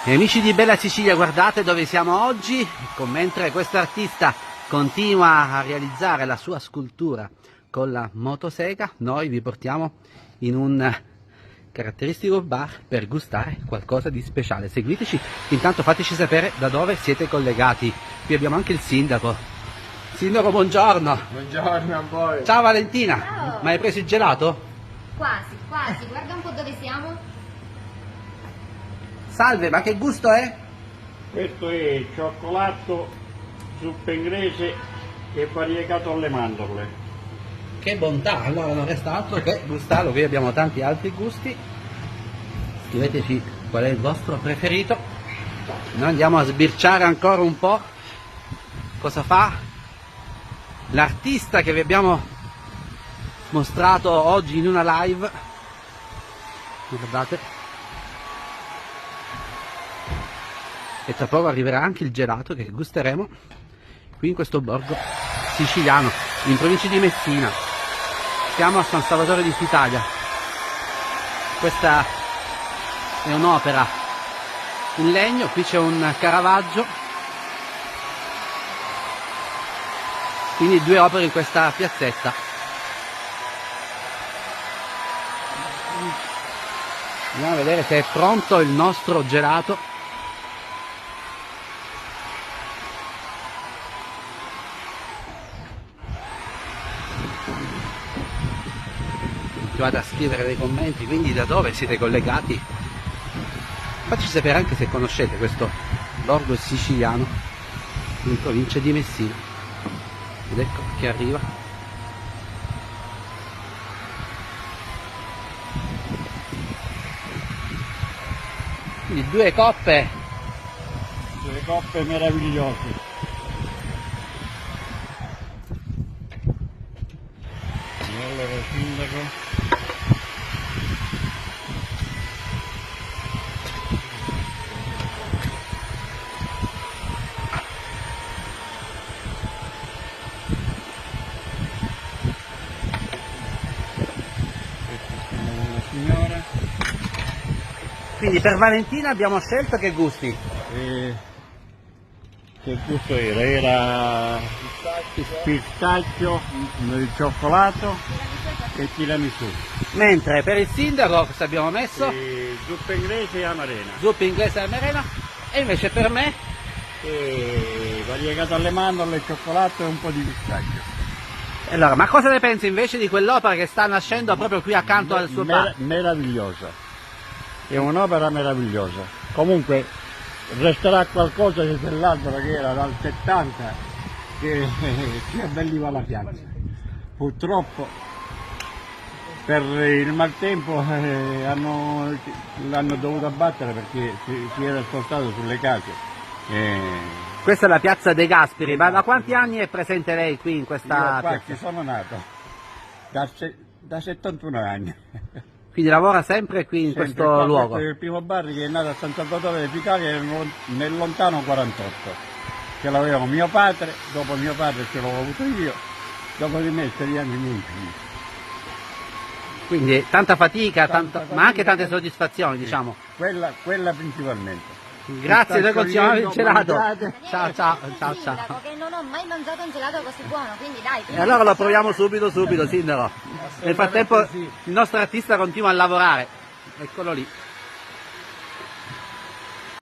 E amici di Bella Sicilia, guardate dove siamo oggi, mentre questo artista continua a realizzare la sua scultura con la motosega, noi vi portiamo in un caratteristico bar per gustare qualcosa di speciale. Seguiteci, intanto fateci sapere da dove siete collegati. Qui abbiamo anche il sindaco. Sindaco, buongiorno. Buongiorno a voi. Ciao Valentina. Ciao. Ma hai preso il gelato? Quasi, quasi, guarda un po' dove siamo. Salve, ma che gusto è? Questo è cioccolato, zuppa inglese e variegato alle mandorle. Che bontà, allora non resta altro che gustarlo, qui abbiamo tanti altri gusti. Scriveteci qual è il vostro preferito. Noi andiamo a sbirciare ancora un po' cosa fa l'artista che vi abbiamo mostrato oggi in una live. Guardate. E tra poco arriverà anche il gelato che gusteremo qui in questo borgo siciliano, in provincia di Messina. Siamo a San Salvatore di Sitalia. Questa è un'opera in legno, qui c'è un Caravaggio, quindi due opere in questa piazzetta. Andiamo a vedere se è pronto il nostro gelato. Vado a scrivere nei commenti quindi da dove siete collegati, fateci sapere anche se conoscete questo borgo siciliano in provincia di Messina. Ed ecco che arriva. Quindi due coppe Meravigliose. Allora, sindaco. Signora. Quindi per Valentina abbiamo scelto che gusti? Che gusto era? Era pistacchio, il cioccolato e tiramisù. Mentre per il sindaco cosa abbiamo messo? Zuppa inglese e amarena. Zuppa inglese e amarena. E invece per me? Variegato alle mandorle, cioccolato e un po' di pistacchio. Allora, ma cosa ne pensi invece di quell'opera che sta nascendo proprio qui accanto al suo bar? Meravigliosa. È un'opera meravigliosa. Comunque resterà qualcosa dell'altro che era dal 70 che si abbelliva la piazza. Purtroppo per il maltempo l'hanno dovuto abbattere perché si era spostato sulle case. Questa è la piazza dei Gasperi, ma da quanti anni è presente lei qui in questa Io qua piazza? ci sono nato da 71 anni. Quindi lavora sempre qui in Sempre questo qua. luogo? Questo è il primo bar che è nato a San Salvatore di Italia nel lontano 48. Ce l'aveva mio padre, dopo mio padre ce l'ho avuto io, dopo di me speriamo i miei figli. Quindi tanta fatica, Tanta ma anche fatica. tante soddisfazioni, diciamo. Quella principalmente. Grazie, noi continuiamo il gelato. Mangiate. Ciao, ciao, ciao, ciao. Sindaco, che non ho mai mangiato un gelato così buono, quindi dai. E allora lo proviamo subito, sindaco. Nel frattempo sì. il nostro artista continua a lavorare. Eccolo lì.